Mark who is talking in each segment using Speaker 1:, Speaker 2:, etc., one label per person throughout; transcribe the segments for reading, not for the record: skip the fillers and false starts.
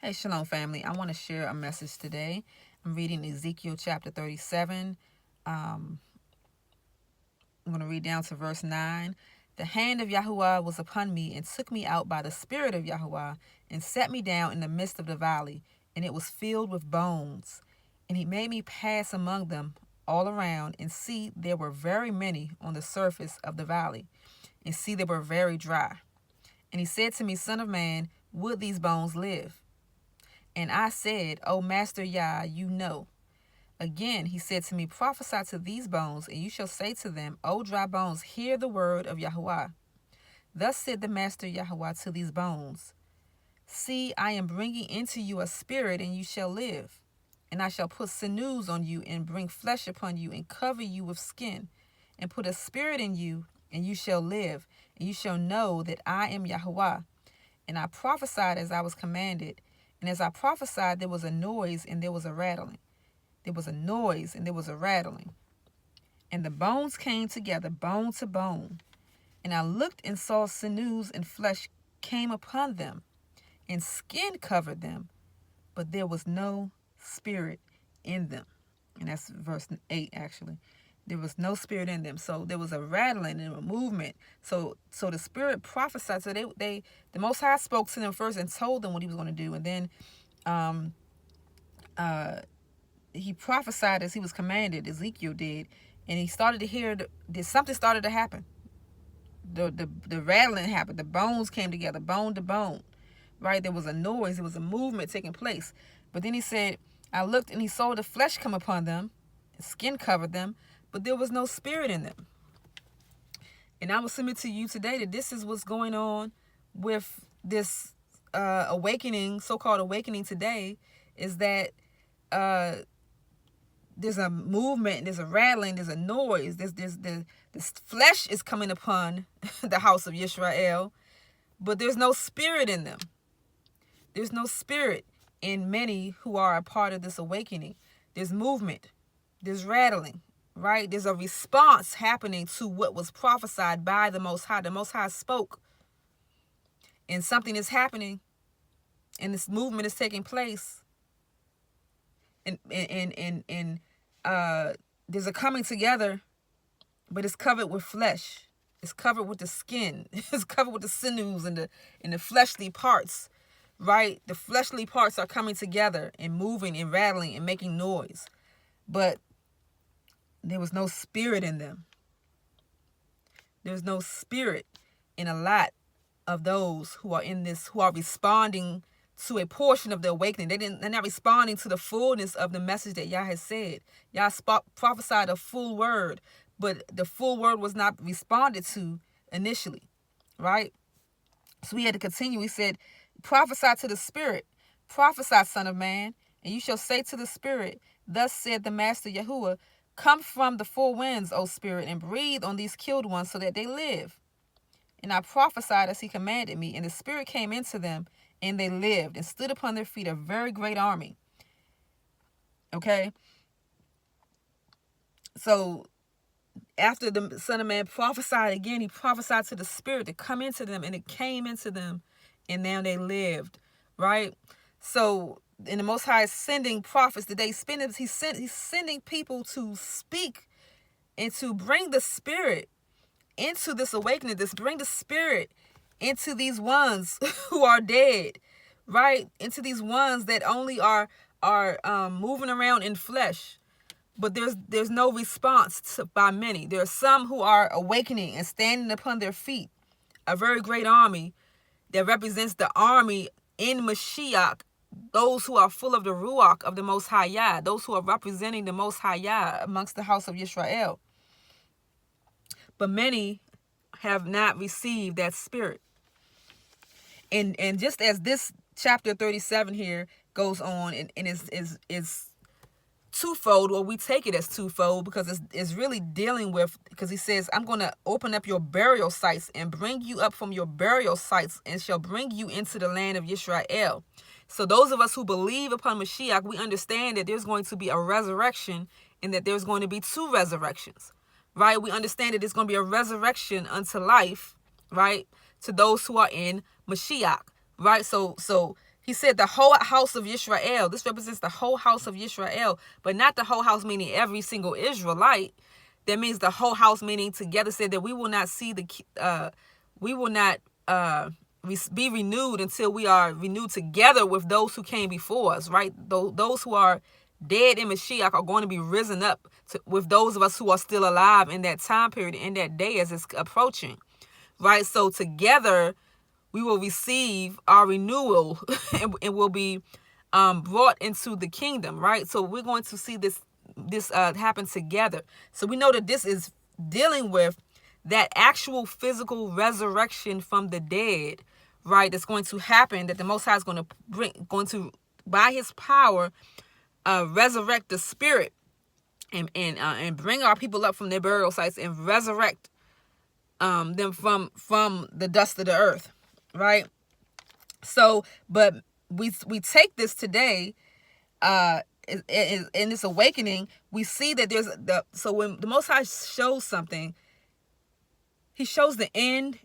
Speaker 1: Hey, Shalom family. I want to share a message today. I'm reading Ezekiel chapter 37. I'm going to read down to verse 9. The hand of Yahuwah was upon me and took me out by the spirit of Yahuwah and set me down in the midst of the valley, and it was filled with bones. And he made me pass among them all around, and see, there were very many on the surface of the valley, and see, they were very dry. And he said to me, Son of man, would these bones live? And I said, O Master Yah, you know. Again, he said to me, Prophesy to these bones, and you shall say to them, O dry bones, hear the word of Yahuwah. Thus said the Master Yahuwah to these bones, See, I am bringing into you a spirit, and you shall live. And I shall put sinews on you, and bring flesh upon you, and cover you with skin, and put a spirit in you, and you shall live, and you shall know that I am Yahuwah. And I prophesied as I was commanded. And as I prophesied, there was a noise and there was a rattling. There was a noise and there was a rattling. And the bones came together, bone to bone. And I looked and saw sinews and flesh came upon them, and skin covered them, but there was no spirit in them. And that's verse 8, actually. There was no spirit in them. So there was a rattling and a movement. So the spirit prophesied. So the Most High spoke to them first and told them what he was going to do. And then he prophesied as he was commanded. Ezekiel did. And he started to hear, something started to happen. The rattling happened. The bones came together, bone to bone. Right? There was a noise. There was a movement taking place. But then he said, I looked and he saw the flesh come upon them. Skin covered them. But there was no spirit in them. And I will submit to you today that this is what's going on with this awakening, so-called awakening today, is that there's a movement, there's a rattling, there's a noise, this flesh is coming upon the house of Yisrael, but there's no spirit in them. There's no spirit in many who are a part of this awakening. There's movement, there's rattling. Right? There's a response happening to what was prophesied by the Most High. The Most High spoke. And something is happening. And this movement is taking place. And there's a coming together. But it's covered with flesh. It's covered with the skin. It's covered with the sinews and the fleshly parts. Right? The fleshly parts are coming together and moving and rattling and making noise. But there was no spirit in them. There's no spirit in a lot of those who are in this, who are responding to a portion of the awakening. They're not responding to the fullness of the message that Yah has said. Yah prophesied a full word, but the full word was not responded to initially, right? So we had to continue. We said, prophesy to the spirit. Prophesy, son of man, and you shall say to the spirit, Thus said the Master Yahuwah, Come from the four winds, O Spirit, and breathe on these killed ones so that they live. And I prophesied as he commanded me, and the Spirit came into them, and they lived, and stood upon their feet a very great army. Okay? So, after the Son of Man prophesied again, he prophesied to the Spirit to come into them, and it came into them, and now they lived. Right? So, and the Most High is sending prophets today. He's sending people to speak and to bring the spirit into this awakening. Bring the spirit into these ones who are dead, right? Into these ones that only are moving around in flesh. But there's no response by many. There are some who are awakening and standing upon their feet. A very great army that represents the army in Mashiach. Those who are full of the Ruach of the Most High Yah. Those who are representing the Most High Yah amongst the house of Yisrael. But many have not received that spirit. And just as this chapter 37 here goes on and is twofold, or we take it as twofold, because it's really dealing with, because he says, I'm going to open up your burial sites and bring you up from your burial sites and shall bring you into the land of Yisrael. So those of us who believe upon Mashiach, we understand that there's going to be a resurrection and that there's going to be two resurrections, right? We understand that there's going to be a resurrection unto life, right, to those who are in Mashiach, right? So He said the whole house of Israel. This represents the whole house of Israel, but not the whole house meaning every single Israelite. That means the whole house meaning together. Said that we will not see we will not be renewed until we are renewed together with those who came before us, right? Those who are dead in Mashiach are going to be risen up with those of us who are still alive in that time period, in that day as it's approaching, right? So together we will receive our renewal and will be brought into the kingdom, right? So we're going to see this happen together. So we know that this is dealing with that actual physical resurrection from the dead, right? That's going to happen, that the Most High is going to by His power resurrect the spirit and bring our people up from their burial sites and resurrect them from the dust of the earth, right? So, but we take this today in this awakening. We see that so when the Most High shows something, He shows the end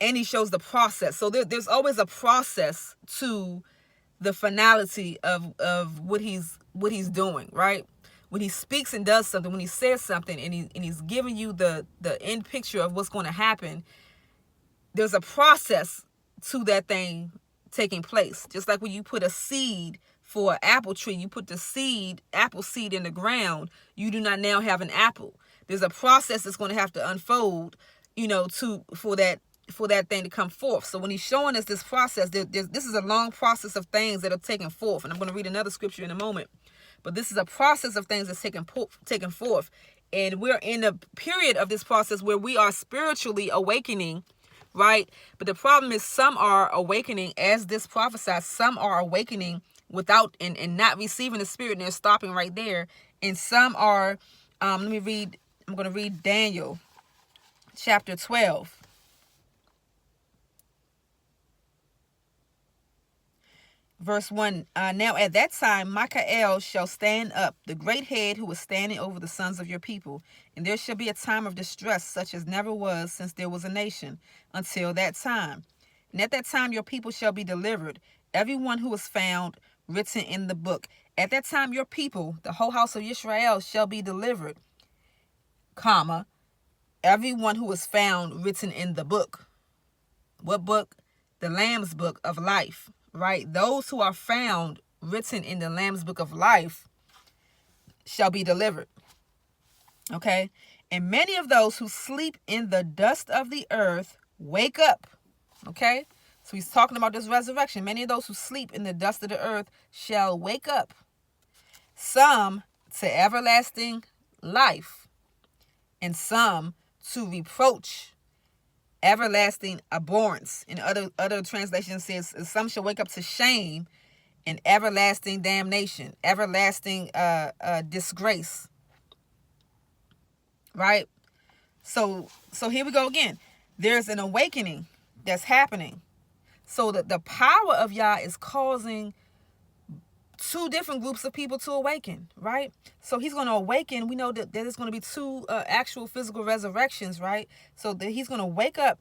Speaker 1: and He shows the process. So there's always a process to the finality of what he's doing, right? When He speaks and does something, when He says something and he's giving you the end picture of what's going to happen, there's a process to that thing taking place. Just like when you put a seed for an apple tree, you put the apple seed in the ground, you do not now have an apple. There's a process that's going to have to unfold, for that thing to come forth. So when He's showing us this process, this is a long process of things that are taken forth. And I'm going to read another scripture in a moment. But this is a process of things that's taken forth. And we're in a period of this process where we are spiritually awakening, right? But the problem is some are awakening as this prophesied. Some are awakening without and not receiving the Spirit, and they're stopping right there. And some are, I'm going to read Daniel chapter 12. Verse 1, now at that time Michael shall stand up, the great head who was standing over the sons of your people, and there shall be a time of distress such as never was since there was a nation, until that time. And at that time your people shall be delivered, everyone who is found written in the book. At that time your people, the whole house of Israel, shall be delivered, comma, everyone who is found written in the book. What book? The Lamb's book of life. Right? Those who are found written in the Lamb's book of life shall be delivered. Okay? And many of those who sleep in the dust of the earth wake up. Okay? So He's talking about this resurrection. Many of those who sleep in the dust of the earth shall wake up. Some to everlasting life, and some to reproach, everlasting abhorrence. In other translations says some shall wake up to shame and everlasting damnation, everlasting disgrace. Right? So here we go again. There's an awakening that's happening. So that the power of Yah is causing two different groups of people to awaken, right? So He's going to awaken. We know that there's going to be two actual physical resurrections, right? So that He's going to wake up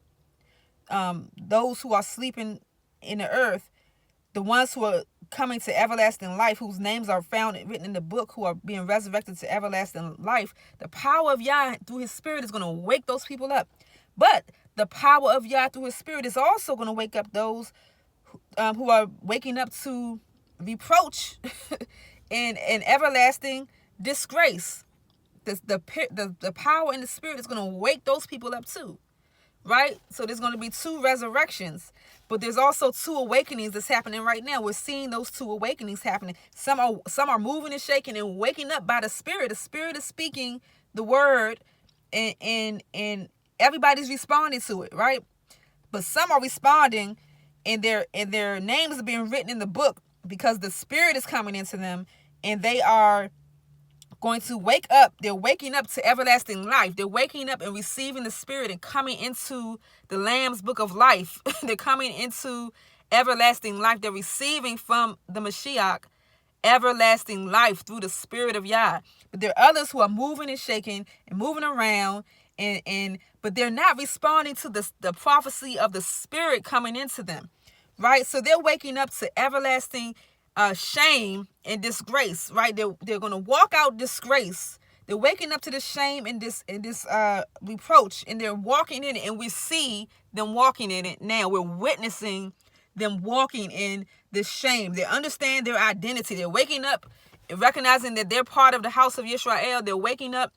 Speaker 1: those who are sleeping in the earth, the ones who are coming to everlasting life, whose names are found written in the book, who are being resurrected to everlasting life. The power of Yah through His Spirit is going to wake those people up. But the power of Yah through His Spirit is also going to wake up those who are waking up to reproach and everlasting disgrace. The power in the Spirit is going to wake those people up too, right? So there's going to be two resurrections, but there's also two awakenings that's happening right now. We're seeing those two awakenings happening. Some are moving and shaking and waking up by the Spirit. The Spirit is speaking the word, and everybody's responding to it, right? But some are responding, and their names are being written in the book, because the Spirit is coming into them, and they are going to wake up. They're waking up to everlasting life. They're waking up and receiving the Spirit and coming into the Lamb's book of life. They're coming into everlasting life. They're receiving from the Mashiach everlasting life through the Spirit of Yah. But there are others who are moving and shaking and moving around, but they're not responding to the prophecy of the Spirit coming into them. right? So they're waking up to everlasting shame and disgrace, right? They're going to walk out disgrace. They're waking up to this shame and this reproach, and they're walking in it, and we see them walking in it now. We're witnessing them walking in this shame. They understand their identity. They're waking up, recognizing that they're part of the house of Israel. They're waking up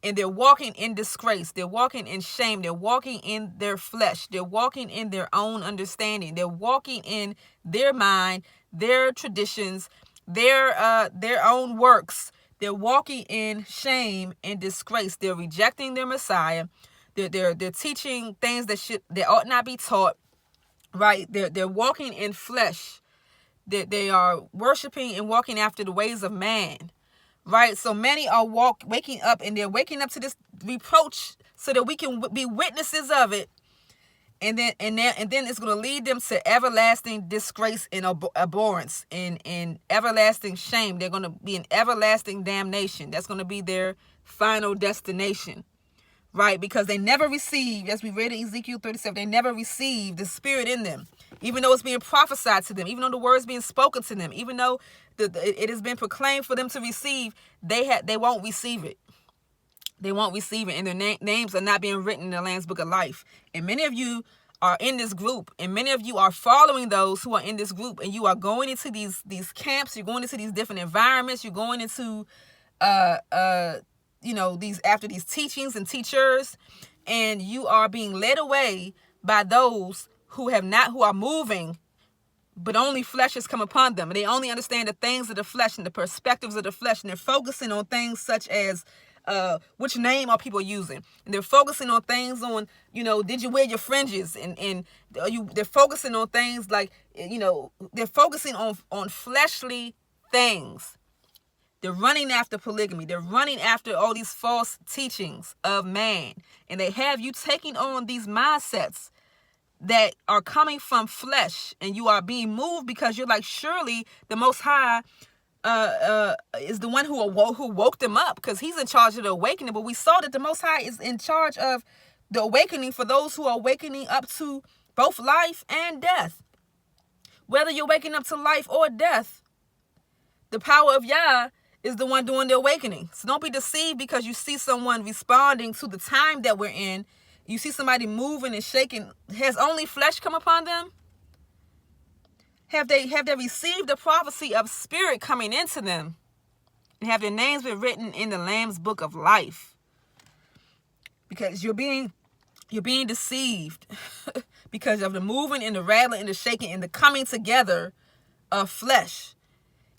Speaker 1: and they're walking in disgrace. They're walking in shame. They're walking in their flesh. They're walking in their own understanding. They're walking in their mind, their traditions, their own works. They're walking in shame and disgrace. They're rejecting their Messiah. They're teaching things that ought not be taught. Right? They're walking in flesh. They are worshiping and walking after the ways of man. Right? So many are waking up, and they're waking up to this reproach so that we can be witnesses of it. And then it's going to lead them to everlasting disgrace and abhorrence and everlasting shame. They're going to be in everlasting damnation. That's going to be their final destination, right? Because they never received, as we read in Ezekiel 37, they never received the Spirit in them, even though it's being prophesied to them, even though the word is being spoken to them, even though it has been proclaimed for them to receive. They won't receive it. They won't receive it, and their names are not being written in the Lamb's Book of Life. And many of you are in this group, and many of you are following those who are in this group, and you are going into these camps. You're going into these different environments. You're going into these teachings and teachers, and you are being led away by those who are moving, but only flesh has come upon them, and they only understand the things of the flesh and the perspectives of the flesh, and they're focusing on things such as which name are people using, and they're focusing on things on, did you wear your fringes, and they're focusing on things like, they're focusing on fleshly things. They're running after polygamy. They're running after all these false teachings of man, and they have you taking on these mindsets that are coming from flesh, and you are being moved because you're like, surely the Most High is the one who woke them up, because he's in charge of the awakening. But we saw that the Most High is in charge of the awakening for those who are awakening up to both life and death. Whether you're waking up to life or death, the power of Yah is the one doing the awakening. So don't be deceived because you see someone responding to the time that we're in. You see somebody moving and shaking. Has only flesh come upon them? Have they received the prophecy of Spirit coming into them? And have their names been written in the Lamb's Book of Life? Because you're being deceived because of the moving and the rattling and the shaking and the coming together of flesh.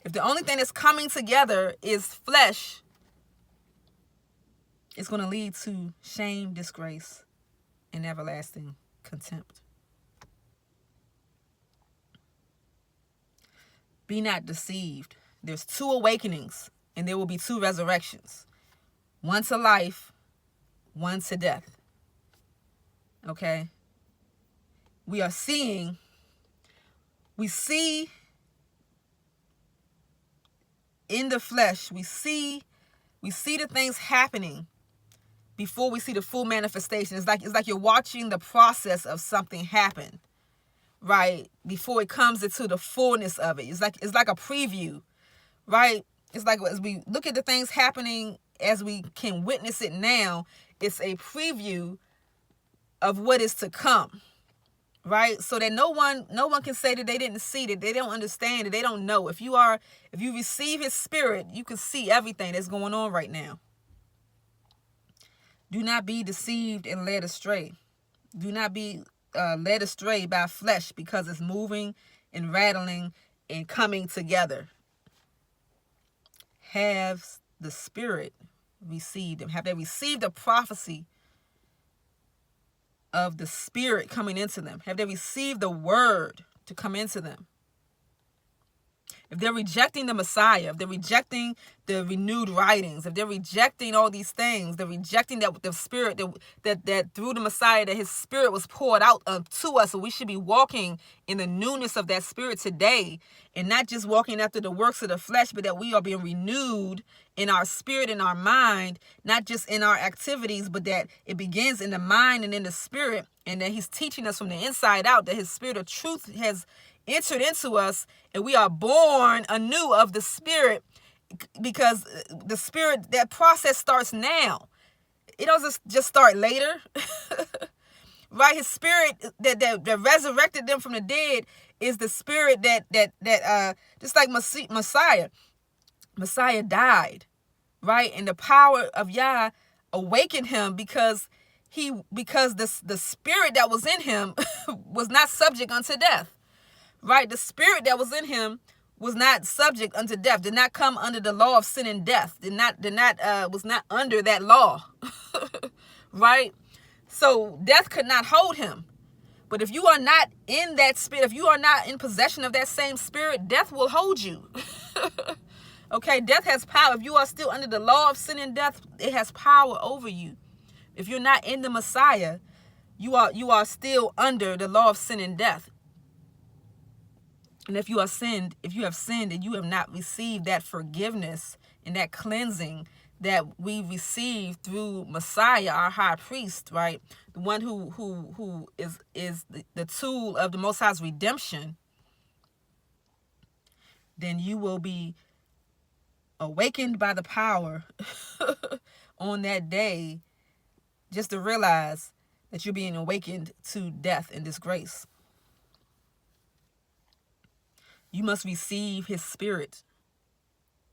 Speaker 1: If the only thing that's coming together is flesh, it's going to lead to shame, disgrace, and everlasting contempt. Be not deceived. There's 2 awakenings, and there will be 2 resurrections. One to life, one to death. Okay? We see in the flesh, we see the things happening before we see the full manifestation. It's like you're watching the process of something happen, right? Before it comes into the fullness of it. It's like a preview, right? It's like as we look at the things happening, as we can witness it now, it's a preview of what is to come, right? So that no one can say that they didn't see, that they don't understand, that they don't know. If you receive his Spirit, you can see everything that's going on right now. Do not be deceived and led astray. Do not be led astray by flesh, because it's moving and rattling and coming together. Have the Spirit received them? Have they received the prophecy of the Spirit coming into them? Have they received the word to come into them? If they're rejecting the Messiah, if they're rejecting the renewed writings, if they're rejecting all these things, they're rejecting that the Spirit that through the Messiah, that his Spirit was poured out to us. So we should be walking in the newness of that Spirit today, and not just walking after the works of the flesh, but that we are being renewed in our spirit, in our mind, not just in our activities, but that it begins in the mind and in the spirit, and that he's teaching us from the inside out, that his Spirit of truth has entered into us, and we are born anew of the Spirit, because the Spirit, that process starts now. It doesn't just start later. Right? His Spirit that resurrected them from the dead is the Spirit that just like Messiah died, right? And the power of Yah awakened him because the spirit that was in him was not subject unto death. Right? The spirit that was in him was not subject unto death, did not come under the law of sin and death, was not under that law. Right? So death could not hold him. But if you are not in that spirit, if you are not in possession of that same spirit, death will hold you. Okay, death has power. If you are still under the law of sin and death, it has power over you. If you're not in the Messiah, you are still under the law of sin and death. And if you have sinned and you have not received that forgiveness and that cleansing that we receive through Messiah, our high priest, right? The one who is the tool of the Most High's redemption, then you will be awakened by the power on that day, just to realize that you're being awakened to death and disgrace. You must receive his Spirit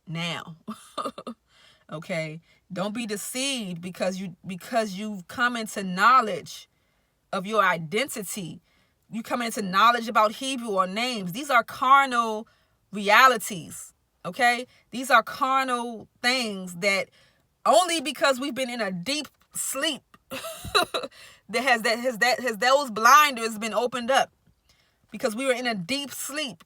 Speaker 1: now. Okay? Don't be deceived because you've come into knowledge of your identity. You come into knowledge about Hebrew or names. These are carnal realities. Okay? These are carnal things that only because we've been in a deep sleep has those blinders been opened up. Because we were in a deep sleep.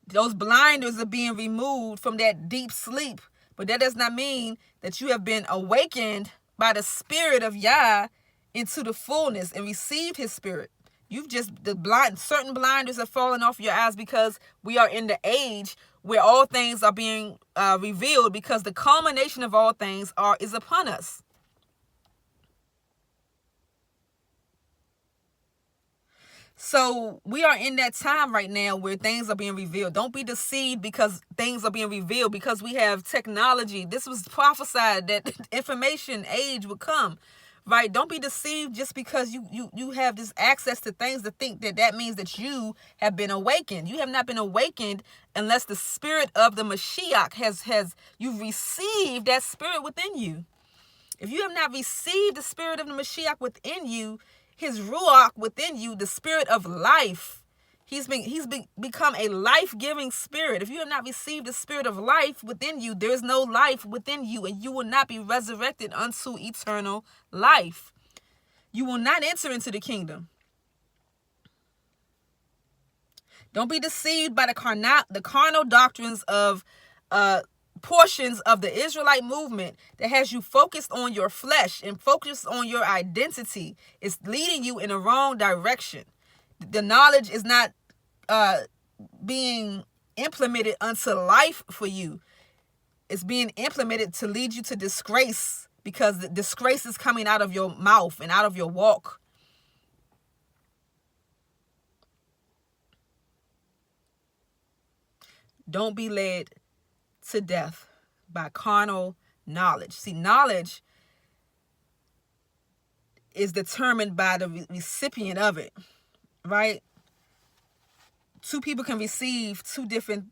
Speaker 1: Those blinders are being removed from that deep sleep. But that does not mean that you have been awakened by the Spirit of Yah into the fullness and received his Spirit. Certain blinders are falling off your eyes because we are in the age where all things are being revealed, because the culmination of all things is upon us. So we are in that time right now where things are being revealed. Don't be deceived because things are being revealed, because we have technology. This was prophesied that information age would come, right? Don't be deceived just because you have this access to things to think that means that you have been awakened. You have not been awakened unless the Spirit of the Mashiach you've received that Spirit within you. If you have not received the Spirit of the Mashiach within you, his Ruach within you, the Spirit of life, he's become a life-giving Spirit. If you have not received the Spirit of life within you, there is no life within you, and you will not be resurrected unto eternal life. You will not enter into the kingdom. Don't be deceived by the carnal doctrines of portions of the Israelite movement that has you focused on your flesh and focused on your identity. It's leading you in the wrong direction. The knowledge is not being implemented unto life for you. It's being implemented to lead you to disgrace, because the disgrace is coming out of your mouth and out of your walk. Don't be led to death by carnal knowledge. See, knowledge is determined by the recipient of it, right? Two people can receive something,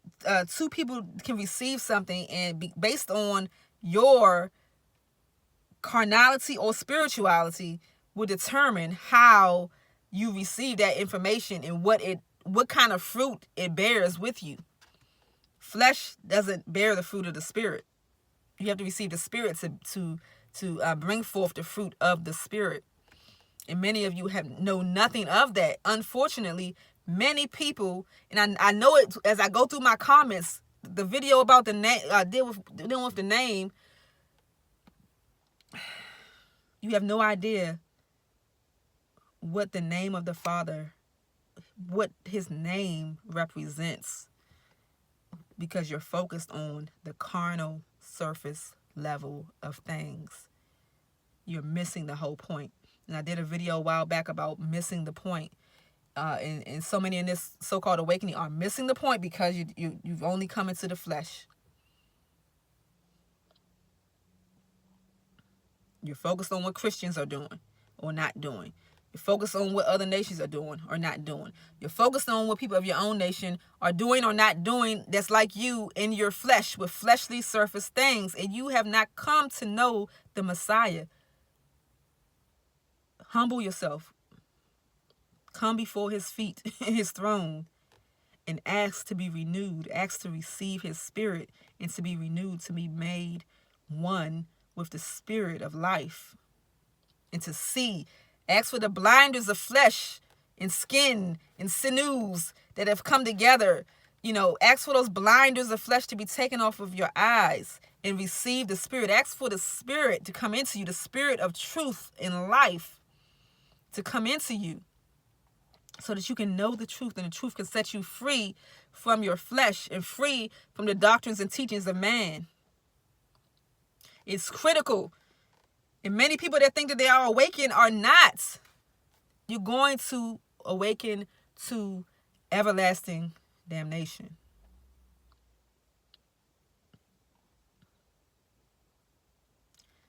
Speaker 1: and based on your carnality or spirituality will determine how you receive that information and what kind of fruit it bears with you. Flesh doesn't bear the fruit of the Spirit. You have to receive the Spirit to bring forth the fruit of the Spirit. And many of you know nothing of that. Unfortunately, Many people, and I know it as I go through my comments, the video about the name, dealing with the name, you have no idea what the name of the Father, what his name represents, because you're focused on the carnal surface level of things. You're missing the whole point. And I did a video a while back about missing the point. And so many in this so-called awakening are missing the point because you've only come into the flesh. You're focused on what Christians are doing or not doing. You're focused on what other nations are doing or not doing. You're focused on what people of your own nation are doing or not doing that's like you in your flesh with fleshly surface things. And you have not come to know the Messiah. Humble yourself. Come before his feet, his throne, and ask to be renewed. Ask to receive his spirit and to be renewed, to be made one with the spirit of life. And to see. Ask for the blinders of flesh and skin and sinews that have come together. Ask for those blinders of flesh to be taken off of your eyes and receive the spirit. Ask for the spirit to come into you, the spirit of truth and life to come into you, so that you can know the truth, and the truth can set you free from your flesh and free from the doctrines and teachings of man. It's critical. And many people that think that they are awakened are not. You're going to awaken to everlasting damnation.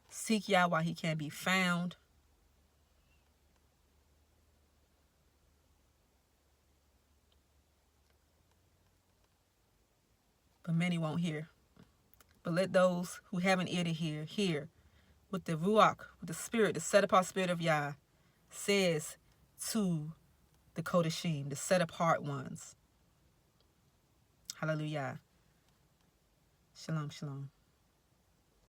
Speaker 1: Seek Yah while he can be found. But many won't hear. But let those who have an ear to hear what the Ruach, with the spirit, the set-apart spirit of Yah, says to the Kodashim, the set-apart ones. Hallelujah. Shalom, shalom.